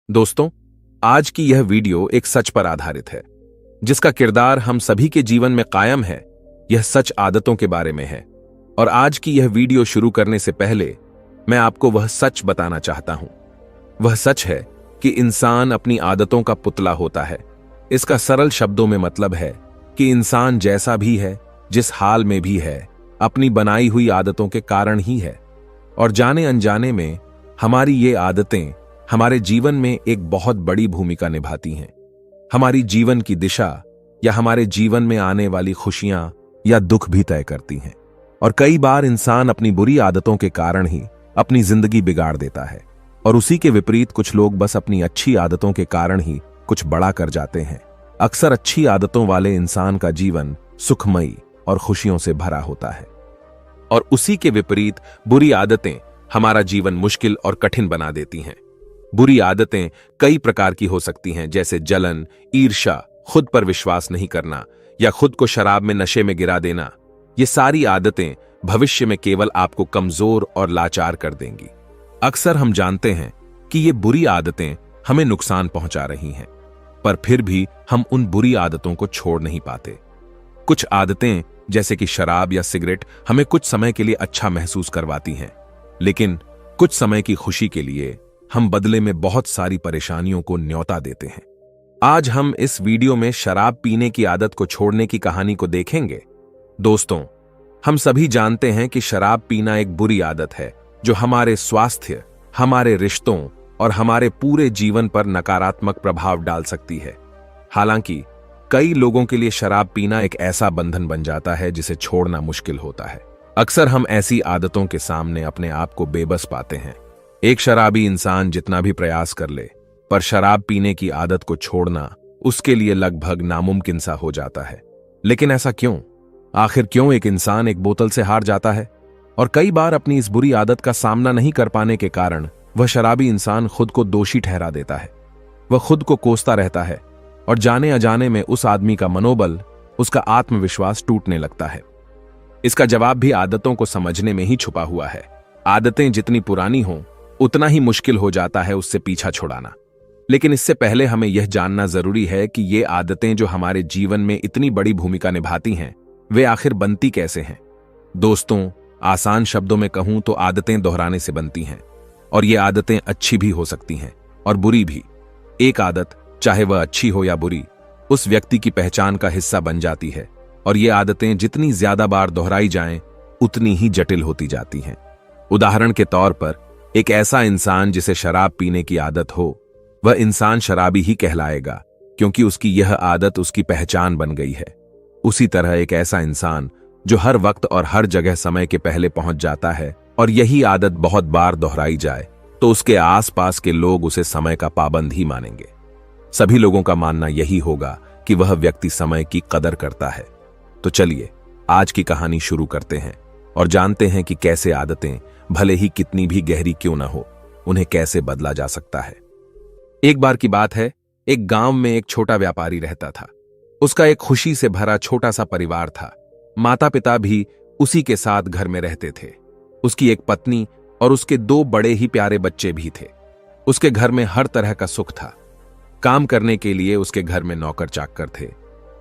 दोस्तों, आज की यह वीडियो एक सच पर आधारित है, जिसका किरदार हम सभी के जीवन में कायम है। यह सच आदतों के बारे में है। और आज की यह वीडियो शुरू करने से पहले मैं आपको वह सच बताना चाहता हूं। वह सच है कि इंसान अपनी आदतों का पुतला होता है। इसका सरल शब्दों में मतलब है कि इंसान जैसा भी है, जिस हाल में भी है, अपनी बनाई हुई आदतों के कारण ही है। और जाने अनजाने में हमारी ये आदतें हमारे जीवन में एक बहुत बड़ी भूमिका निभाती हैं। हमारी जीवन की दिशा या हमारे जीवन में आने वाली खुशियां या दुख भी तय करती हैं। और कई बार इंसान अपनी बुरी आदतों के कारण ही अपनी जिंदगी बिगाड़ देता है। और उसी के विपरीत कुछ लोग बस अपनी अच्छी आदतों के कारण ही कुछ बड़ा कर जाते हैं। अक्सर अच्छी आदतों वाले इंसान का जीवन सुखमयी और खुशियों से भरा होता है, और उसी के विपरीत बुरी आदतें हमारा जीवन मुश्किल और कठिन बना देती हैं। बुरी आदतें कई प्रकार की हो सकती हैं, जैसे जलन, ईर्ष्या, खुद पर विश्वास नहीं करना या खुद को शराब में नशे में गिरा देना। ये सारी आदतें भविष्य में केवल आपको कमजोर और लाचार कर देंगी। अक्सर हम जानते हैं कि ये बुरी आदतें हमें नुकसान पहुंचा रही हैं, पर फिर भी हम उन बुरी आदतों को छोड़ नहीं पाते। कुछ आदतें जैसे कि शराब या सिगरेट हमें कुछ समय के लिए अच्छा महसूस करवाती हैं, लेकिन कुछ समय की खुशी के लिए हम बदले में बहुत सारी परेशानियों को न्योता देते हैं। आज हम इस वीडियो में शराब पीने की आदत को छोड़ने की कहानी को देखेंगे। दोस्तों, हम सभी जानते हैं कि शराब पीना एक बुरी आदत है जो हमारे स्वास्थ्य, हमारे रिश्तों और हमारे पूरे जीवन पर नकारात्मक प्रभाव डाल सकती है। हालांकि कई लोगों के लिए शराब पीना एक ऐसा बंधन बन जाता है जिसे छोड़ना मुश्किल होता है। अक्सर हम ऐसी आदतों के सामने अपने आप को बेबस पाते हैं। एक शराबी इंसान जितना भी प्रयास कर ले, पर शराब पीने की आदत को छोड़ना उसके लिए लगभग नामुमकिन सा हो जाता है। लेकिन ऐसा क्यों? आखिर क्यों एक इंसान एक बोतल से हार जाता है? और कई बार अपनी इस बुरी आदत का सामना नहीं कर पाने के कारण वह शराबी इंसान खुद को दोषी ठहरा देता है। वह खुद को कोसता रहता है और जाने अजाने में उस आदमी का मनोबल, उसका आत्मविश्वास टूटने लगता है। इसका जवाब भी आदतों को समझने में ही छुपा हुआ है। आदतें जितनी पुरानी हों, उतना ही मुश्किल हो जाता है उससे पीछा छुड़ाना। लेकिन इससे पहले हमें यह जानना जरूरी है कि ये आदतें जो हमारे जीवन में इतनी बड़ी भूमिका निभाती हैं, वे आखिर बनती कैसे हैं। दोस्तों, आसान शब्दों में कहूं तो आदतें दोहराने से बनती हैं, और ये आदतें अच्छी भी हो सकती हैं और बुरी भी। एक आदत, चाहे वह अच्छी हो या बुरी, उस व्यक्ति की पहचान का हिस्सा बन जाती है, और ये आदतें जितनी ज्यादा बार दोहराई जाएं, उतनी ही जटिल होती जाती हैं। उदाहरण के तौर पर, एक ऐसा इंसान जिसे शराब पीने की आदत हो, वह इंसान शराबी ही कहलाएगा, क्योंकि उसकी यह आदत उसकी पहचान बन गई है। उसी तरह एक ऐसा इंसान जो हर वक्त और हर जगह समय के पहले पहुंच जाता है, और यही आदत बहुत बार दोहराई जाए, तो उसके आसपास के लोग उसे समय का पाबंद ही मानेंगे। सभी लोगों का मानना यही होगा कि वह व्यक्ति समय की कदर करता है। तो चलिए आज की कहानी शुरू करते हैं और जानते हैं कि कैसे आदतें, भले ही कितनी भी गहरी क्यों न हो, उन्हें कैसे बदला जा सकता है। एक बार की बात है, एक गांव में एक छोटा व्यापारी रहता था। उसका एक खुशी से भरा छोटा सा परिवार था। माता पिता भी उसी के साथ घर में रहते थे। उसकी एक पत्नी और उसके 2 बड़े ही प्यारे बच्चे भी थे। उसके घर में हर तरह का सुख था। काम करने के लिए उसके घर में नौकर चाकर थे।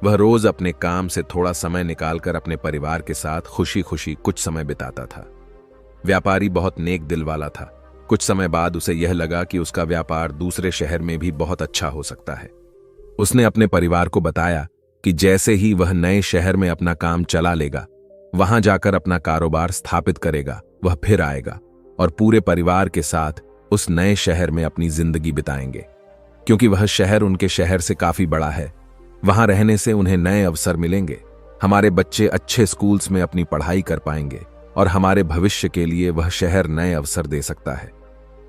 वह रोज अपने काम से थोड़ा समय निकालकर अपने परिवार के साथ खुशी खुशी कुछ समय बिताता था। व्यापारी बहुत नेक दिल वाला था। कुछ समय बाद उसे यह लगा कि उसका व्यापार दूसरे शहर में भी बहुत अच्छा हो सकता है। उसने अपने परिवार को बताया कि जैसे ही वह नए शहर में अपना काम चला लेगा, वहां जाकर अपना कारोबार स्थापित करेगा, वह फिर आएगा और पूरे परिवार के साथ उस नए शहर में अपनी जिंदगी बिताएंगे। क्योंकि वह शहर उनके शहर से काफी बड़ा है, वहां रहने से उन्हें नए अवसर मिलेंगे। हमारे बच्चे अच्छे स्कूल्स में अपनी पढ़ाई कर पाएंगे और हमारे भविष्य के लिए वह शहर नए अवसर दे सकता है।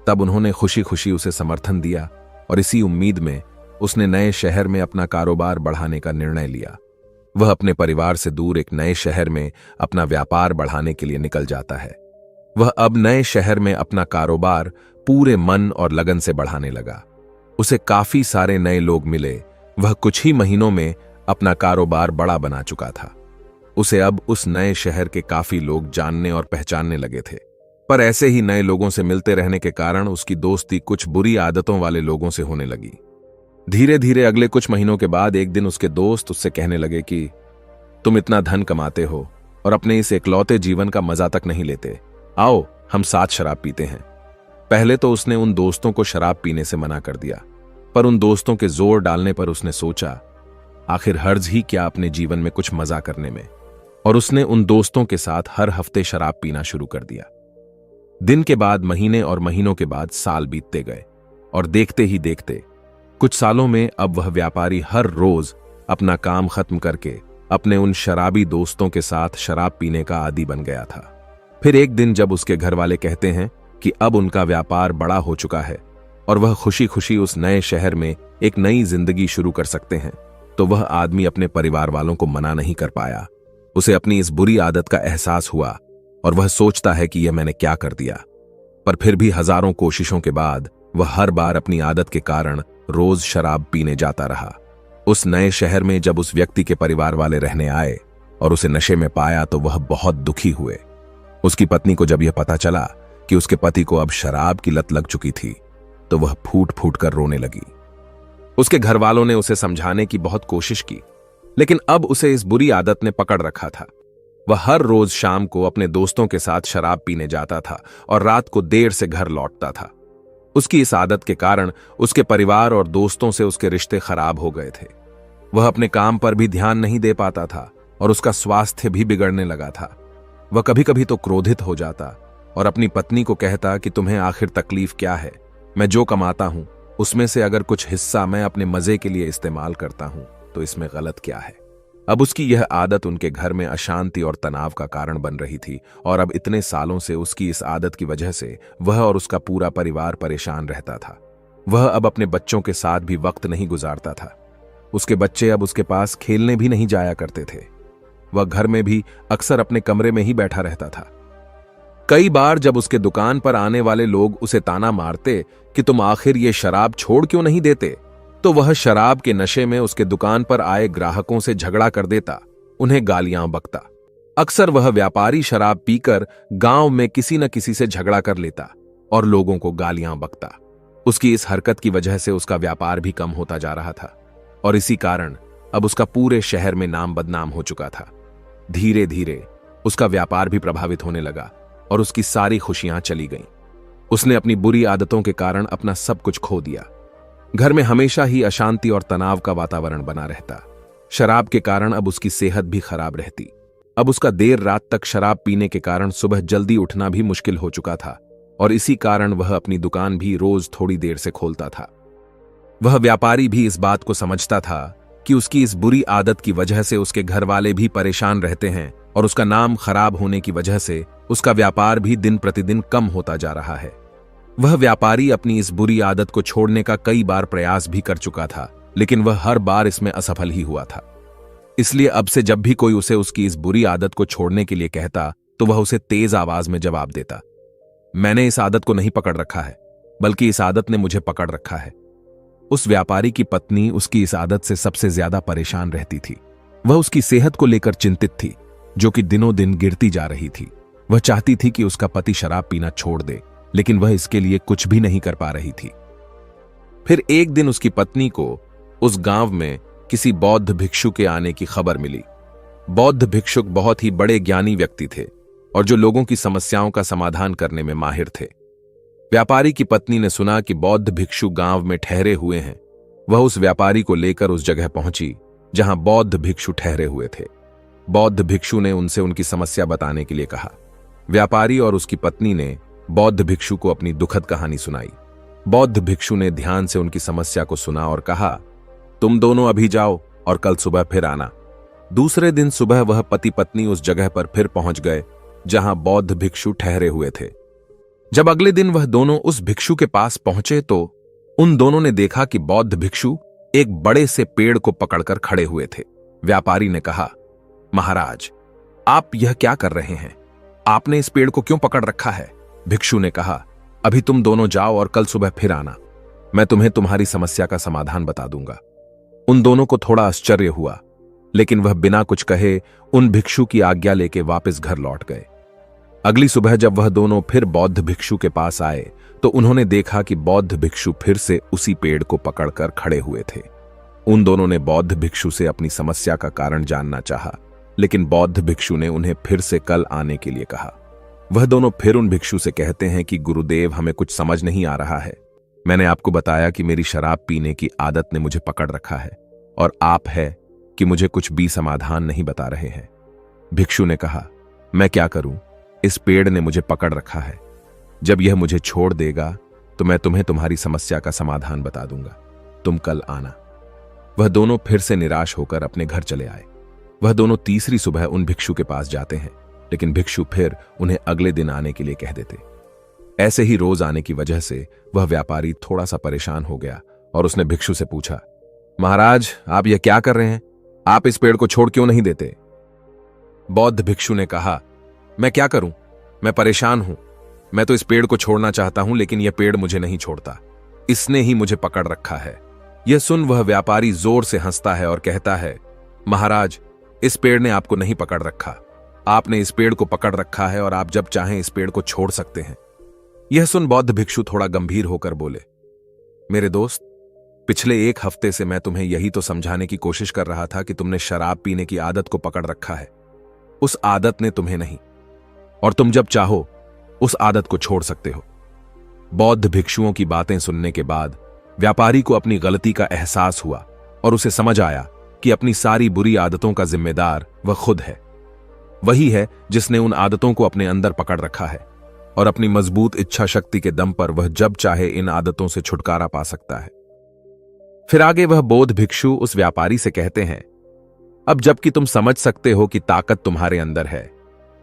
तब उन्होंने खुशी खुशी उसे समर्थन दिया, और इसी उम्मीद में उसने नए शहर में अपना कारोबार बढ़ाने का निर्णय लिया। वह अपने परिवार से दूर एक नए शहर में अपना व्यापार बढ़ाने के लिए निकल जाता है। वह अब नए शहर में अपना कारोबार पूरे मन और लगन से बढ़ाने लगा। उसे काफी सारे नए लोग मिले। वह कुछ ही महीनों में अपना कारोबार बड़ा बना चुका था। उसे अब उस नए शहर के काफी लोग जानने और पहचानने लगे थे। पर ऐसे ही नए लोगों से मिलते रहने के कारण उसकी दोस्ती कुछ बुरी आदतों वाले लोगों से होने लगी। धीरे धीरे अगले कुछ महीनों के बाद एक दिन उसके दोस्त उससे कहने लगे कि तुम इतना धन कमाते हो और अपने इस एकलौते जीवन का मजा तक नहीं लेते, आओ हम साथ शराब पीते हैं। पहले तो उसने उन दोस्तों को शराब पीने से मना कर दिया, पर उन दोस्तों के जोर डालने पर उसने सोचा आखिर हर्ज ही क्या अपने जीवन में कुछ मजा करने में, और उसने उन दोस्तों के साथ हर हफ्ते शराब पीना शुरू कर दिया। दिन के बाद महीने और महीनों के बाद साल बीतते गए और देखते ही देखते कुछ सालों में अब वह व्यापारी हर रोज अपना काम खत्म करके अपने उन शराबी दोस्तों के साथ शराब पीने का आदी बन गया था। फिर एक दिन जब उसके घर वाले कहते हैं कि अब उनका व्यापार बड़ा हो चुका है और वह खुशी खुशी उस नए शहर में एक नई जिंदगी शुरू कर सकते हैं, तो वह आदमी अपने परिवार वालों को मना नहीं कर पाया। उसे अपनी इस बुरी आदत का एहसास हुआ और वह सोचता है कि यह मैंने क्या कर दिया। पर फिर भी हजारों कोशिशों के बाद वह हर बार अपनी आदत के कारण रोज शराब पीने जाता रहा। उस नए शहर में जब उस व्यक्ति के परिवार वाले रहने आए और उसे नशे में पाया तो वह बहुत दुखी हुए। उसकी पत्नी को जब यह पता चला कि उसके पति को अब शराब की लत लग चुकी थी तो वह फूट फूट कर रोने लगी। उसके घर वालों ने उसे समझाने की बहुत कोशिश की, लेकिन अब उसे इस बुरी आदत ने पकड़ रखा था। वह हर रोज शाम को अपने दोस्तों के साथ शराब पीने जाता था और रात को देर से घर लौटता था। उसकी इस आदत के कारण उसके परिवार और दोस्तों से उसके रिश्ते खराब हो गए थे। वह अपने काम पर भी ध्यान नहीं दे पाता था और उसका स्वास्थ्य भी बिगड़ने लगा था। वह कभी कभी तो क्रोधित हो जाता और अपनी पत्नी को कहता कि तुम्हें आखिर तकलीफ क्या है, मैं जो कमाता हूं उसमें से अगर कुछ हिस्सा मैं अपने मजे के लिए इस्तेमाल करता हूं तो इसमें गलत क्या है। अब उसकी यह आदत उनके घर में अशांति और तनाव का कारण बन रही थी और अब इतने सालों से उसकी इस आदत की वजह से वह और उसका पूरा परिवार परेशान रहता था। वह अब अपने बच्चों के साथ भी वक्त नहीं गुजारता था। उसके बच्चे अब उसके पास खेलने भी नहीं जाया करते थे। वह घर में भी अक्सर अपने कमरे में ही बैठा रहता था। कई बार जब उसके दुकान पर आने वाले लोग उसे ताना मारते कि तुम आखिर ये शराब छोड़ क्यों नहीं देते, तो वह शराब के नशे में उसके दुकान पर आए ग्राहकों से झगड़ा कर देता, उन्हें गालियां बकता। अक्सर वह व्यापारी शराब पीकर गांव में किसी न किसी से झगड़ा कर लेता और लोगों को गालियां बकता। उसकी इस हरकत की वजह से उसका व्यापार भी कम होता जा रहा था और इसी कारण अब उसका पूरे शहर में नाम बदनाम हो चुका था। धीरे धीरे उसका व्यापार भी प्रभावित होने लगा और उसकी सारी खुशियां चली गईं। उसने अपनी बुरी आदतों के कारण अपना सब कुछ खो दिया। घर में हमेशा ही अशांति और तनाव का वातावरण बना रहता। शराब के कारण अब उसकी सेहत भी खराब रहती। अब उसका देर रात तक शराब पीने के कारण सुबह जल्दी उठना भी मुश्किल हो चुका था और इसी कारण वह अपनी दुकान भी रोज थोड़ी देर से खोलता था। वह व्यापारी भी इस बात को समझता था कि उसकी इस बुरी आदत की वजह से उसके घर वाले भी परेशान रहते हैं और उसका नाम खराब होने की वजह से उसका व्यापार भी दिन प्रतिदिन कम होता जा रहा है। वह व्यापारी अपनी इस बुरी आदत को छोड़ने का कई बार प्रयास भी कर चुका था, लेकिन वह हर बार इसमें असफल ही हुआ था। इसलिए अब से जब भी कोई उसे उसकी इस बुरी आदत को छोड़ने के लिए कहता तो वह उसे तेज आवाज में जवाब देता, मैंने इस आदत को नहीं पकड़ रखा है, बल्कि इस आदत ने मुझे पकड़ रखा है। उस व्यापारी की पत्नी उसकी इस आदत से सबसे ज्यादा परेशान रहती थी। वह उसकी सेहत को लेकर चिंतित थी, जो कि दिनों दिन गिरती जा रही थी। वह चाहती थी कि उसका पति शराब पीना छोड़ दे, लेकिन वह इसके लिए कुछ भी नहीं कर पा रही थी। फिर एक दिन उसकी पत्नी को उस गांव में किसी बौद्ध भिक्षु के आने की खबर मिली। बौद्ध भिक्षुक बहुत ही बड़े ज्ञानी व्यक्ति थे और जो लोगों की समस्याओं का समाधान करने में माहिर थे। व्यापारी की पत्नी ने सुना कि बौद्ध भिक्षु गांव में ठहरे हुए हैं। वह उस व्यापारी को लेकर उस जगह पहुंची जहां बौद्ध भिक्षु ठहरे हुए थे। बौद्ध भिक्षु ने उनसे उनकी समस्या बताने के लिए कहा। व्यापारी और उसकी पत्नी ने बौद्ध भिक्षु को अपनी दुखद कहानी सुनाई। बौद्ध भिक्षु ने ध्यान से उनकी समस्या को सुना और कहा, तुम दोनों अभी जाओ और कल सुबह फिर आना। दूसरे दिन सुबह वह पति पत्नी उस जगह पर फिर पहुंच गए जहां बौद्ध भिक्षु ठहरे हुए थे। जब अगले दिन वह दोनों उस भिक्षु के पास पहुंचे तो उन दोनों ने देखा कि बौद्ध भिक्षु एक बड़े से पेड़ को पकड़कर खड़े हुए थे। व्यापारी ने कहा, महाराज, आप यह क्या कर रहे हैं? आपने इस पेड़ को क्यों पकड़ रखा है? भिक्षु ने कहा, अभी तुम दोनों जाओ और कल सुबह फिर आना। मैं तुम्हें तुम्हारी समस्या का समाधान बता दूंगा। उन दोनों को थोड़ा आश्चर्य हुआ, लेकिन वह बिना कुछ कहे उन भिक्षु की आज्ञा लेके वापस घर लौट गए। अगली सुबह जब वह दोनों फिर बौद्ध भिक्षु के पास आए तो उन्होंने देखा कि बौद्ध भिक्षु फिर से उसी पेड़ को पकड़कर खड़े हुए थे। उन दोनों ने बौद्ध भिक्षु से अपनी समस्या का कारण जानना चाहा, लेकिन बौद्ध भिक्षु ने उन्हें फिर से कल आने के लिए कहा। वह दोनों फिर उन भिक्षु से कहते हैं कि गुरुदेव, हमें कुछ समझ नहीं आ रहा है। मैंने आपको बताया कि मेरी शराब पीने की आदत ने मुझे पकड़ रखा है और आप है कि मुझे कुछ भी समाधान नहीं बता रहे हैं। भिक्षु ने कहा, मैं क्या करूं, इस पेड़ ने मुझे पकड़ रखा है। जब यह मुझे छोड़ देगा तो मैं तुम्हें तुम्हारी समस्या का समाधान बता दूंगा। तुम कल आना। वह दोनों फिर से निराश होकर अपने घर चले आए। वह दोनों तीसरी सुबह उन भिक्षु के पास जाते हैं, लेकिन भिक्षु फिर उन्हें अगले दिन आने के लिए कह देते। ऐसे ही रोज आने की वजह से वह व्यापारी थोड़ा सा परेशान हो गया और उसने भिक्षु से पूछा, महाराज, आप यह क्या कर रहे हैं? आप इस पेड़ को छोड़ क्यों नहीं देते? बौद्ध भिक्षु ने कहा, मैं क्या करूं, मैं परेशान हूं। मैं तो इस पेड़ को छोड़ना चाहता हूं, लेकिन यह पेड़ मुझे नहीं छोड़ता। इसने ही मुझे पकड़ रखा है। यह सुन वह व्यापारी जोर से हंसता है और कहता है, महाराज, इस पेड़ ने आपको नहीं पकड़ रखा। आपने इस पेड़ को पकड़ रखा है और आप जब चाहें इस पेड़ को छोड़ सकते हैं। यह सुन बौद्ध भिक्षु थोड़ा गंभीर होकर बोले, मेरे दोस्त, पिछले एक हफ्ते से मैं तुम्हें यही तो समझाने की कोशिश कर रहा था कि तुमने शराब पीने की आदत को पकड़ रखा है। उस आदत ने तुम्हें नहीं, और तुम जब चाहो उस आदत को छोड़ सकते हो। बौद्ध भिक्षुओं की बातें सुनने के बाद व्यापारी को अपनी गलती का एहसास हुआ और उसे समझ आया कि अपनी सारी बुरी आदतों का जिम्मेदार वह खुद है। वही है जिसने उन आदतों को अपने अंदर पकड़ रखा है और अपनी मजबूत इच्छा शक्ति के दम पर वह जब चाहे इन आदतों से छुटकारा पा सकता है। फिर आगे वह बौद्ध भिक्षु उस व्यापारी से कहते हैं, अब जबकि तुम समझ सकते हो कि ताकत तुम्हारे अंदर है,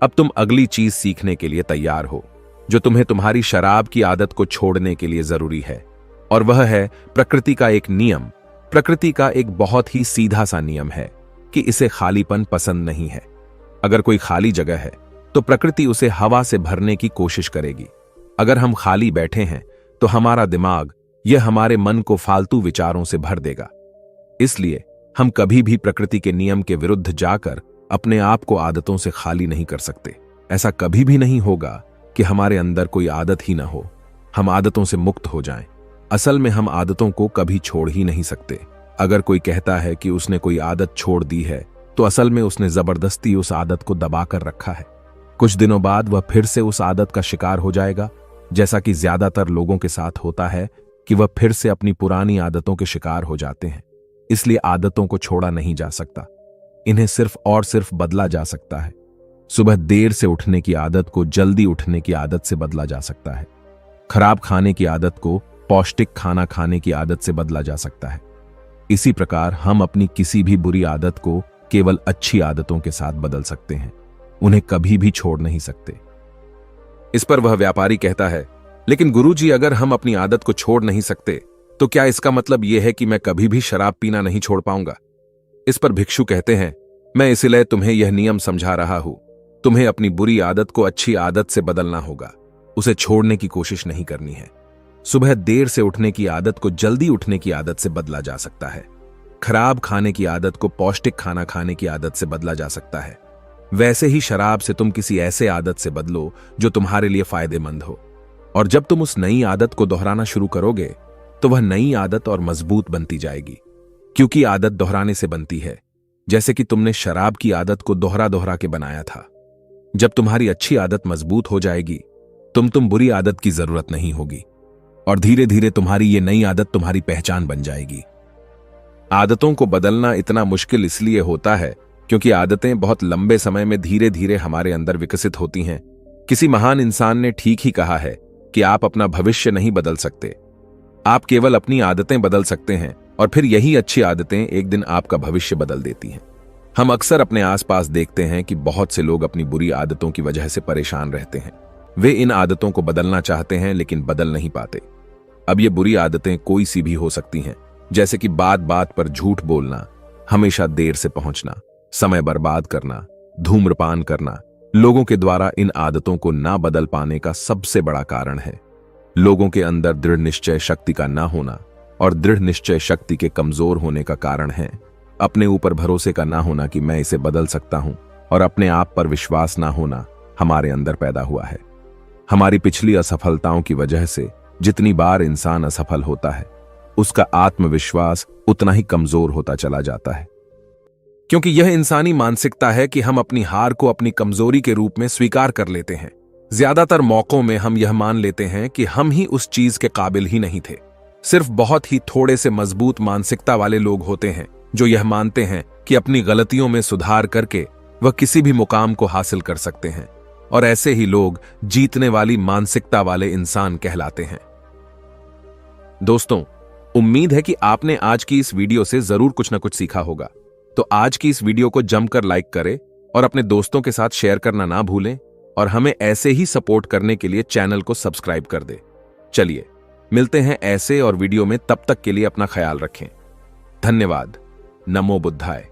अब तुम अगली चीज सीखने के लिए तैयार हो, जो तुम्हें तुम्हारी शराब की आदत को छोड़ने के लिए जरूरी है। और वह है प्रकृति का एक नियम। प्रकृति का एक बहुत ही सीधा सा नियम है कि इसे खालीपन पसंद नहीं है। अगर कोई खाली जगह है तो प्रकृति उसे हवा से भरने की कोशिश करेगी। अगर हम खाली बैठे हैं तो हमारा दिमाग यह हमारे मन को फालतू विचारों से भर देगा। इसलिए हम कभी भी प्रकृति के नियम के विरुद्ध जाकर अपने आप को आदतों से खाली नहीं कर सकते। ऐसा कभी भी नहीं होगा कि हमारे अंदर कोई आदत ही ना हो, हम आदतों से मुक्त हो जाएं। असल में हम आदतों को कभी छोड़ ही नहीं सकते। अगर कोई कहता है कि उसने कोई आदत छोड़ दी है तो असल में उसने जबरदस्ती उस आदत को दबाकर रखा है। कुछ दिनों बाद वह फिर से उस आदत का शिकार हो जाएगा, जैसा कि ज्यादातर लोगों के साथ होता है कि वह फिर से अपनी पुरानी आदतों के शिकार हो जाते हैं। इसलिए आदतों को छोड़ा नहीं जा सकता, इन्हें सिर्फ और सिर्फ बदला जा सकता है। सुबह देर से उठने की आदत को जल्दी उठने की आदत से बदला जा सकता है। खराब खाने की आदत को पौष्टिक खाना खाने की आदत से बदला जा सकता है। इसी प्रकार हम अपनी किसी भी बुरी आदत को केवल अच्छी आदतों के साथ बदल सकते हैं, उन्हें कभी भी छोड़ नहीं सकते। इस पर वह व्यापारी कहता है, लेकिन गुरुजी, अगर हम अपनी आदत को छोड़ नहीं सकते तो क्या इसका मतलब यह है कि मैं कभी भी शराब पीना नहीं छोड़ पाऊंगा? इस पर भिक्षु कहते हैं, मैं इसलिए तुम्हें यह नियम समझा रहा हूं। तुम्हें अपनी बुरी आदत को अच्छी आदत से बदलना होगा, उसे छोड़ने की कोशिश नहीं करनी है। सुबह देर से उठने की आदत को जल्दी उठने की आदत से बदला जा सकता है। खराब खाने की आदत को पौष्टिक खाना खाने की आदत से बदला जा सकता है। वैसे ही शराब से तुम किसी ऐसे आदत से बदलो जो तुम्हारे लिए फायदेमंद हो, और जब तुम उस नई आदत को दोहराना शुरू करोगे तो वह नई आदत और मजबूत बनती जाएगी, क्योंकि आदत दोहराने से बनती है, जैसे कि तुमने शराब की आदत को दोहरा दोहरा के बनाया था। जब तुम्हारी अच्छी आदत मजबूत हो जाएगी तुम बुरी आदत की जरूरत नहीं होगी, और धीरे धीरे तुम्हारी ये नई आदत तुम्हारी पहचान बन जाएगी। आदतों को बदलना इतना मुश्किल इसलिए होता है क्योंकि आदतें बहुत लंबे समय में धीरे धीरे हमारे अंदर विकसित होती हैं। किसी महान इंसान ने ठीक ही कहा है कि आप अपना भविष्य नहीं बदल सकते, आप केवल अपनी आदतें बदल सकते हैं, और फिर यही अच्छी आदतें एक दिन आपका भविष्य बदल देती हैं। हम अक्सर अपने आसपास देखते हैं कि बहुत से लोग अपनी बुरी आदतों की वजह से परेशान रहते हैं। वे इन आदतों को बदलना चाहते हैं लेकिन बदल नहीं पाते। अब ये बुरी आदतें कोई सी भी हो सकती हैं, जैसे कि बात बात पर झूठ बोलना, हमेशा देर से पहुंचना, समय बर्बाद करना, धूम्रपान करना। लोगों के द्वारा इन आदतों को ना बदल पाने का सबसे बड़ा कारण है लोगों के अंदर दृढ़ निश्चय शक्ति का ना होना, और दृढ़ निश्चय शक्ति के कमजोर होने का कारण है अपने ऊपर भरोसे का ना होना कि मैं इसे बदल सकता हूं, और अपने आप पर विश्वास ना होना हमारे अंदर पैदा हुआ है। हमारी पिछली असफलताओं की वजह से जितनी बार इंसान असफल होता है, उसका आत्मविश्वास उतना ही कमजोर होता चला जाता है। क्योंकि यह इंसानी मानसिकता है कि हम अपनी हार को अपनी कमजोरी के रूप में स्वीकार कर लेते हैं। ज्यादातर मौकों में हम यह मान लेते हैं कि हम ही उस चीज के काबिल ही नहीं थे। सिर्फ बहुत ही थोड़े से मजबूत मानसिकता वाले लोग होते हैं जो यह मानते हैं कि अपनी गलतियों में सुधार करके वह किसी भी मुकाम को हासिल कर सकते हैं, और ऐसे ही लोग जीतने वाली मानसिकता वाले इंसान कहलाते हैं। दोस्तों, उम्मीद है कि आपने आज की इस वीडियो से जरूर कुछ ना कुछ सीखा होगा। तो आज की इस वीडियो को जमकर लाइक करें और अपने दोस्तों के साथ शेयर करना ना भूलें, और हमें ऐसे ही सपोर्ट करने के लिए चैनल को सब्सक्राइब कर दें। चलिए मिलते हैं ऐसे और वीडियो में, तब तक के लिए अपना ख्याल रखें। धन्यवाद। नमो बुद्धाय।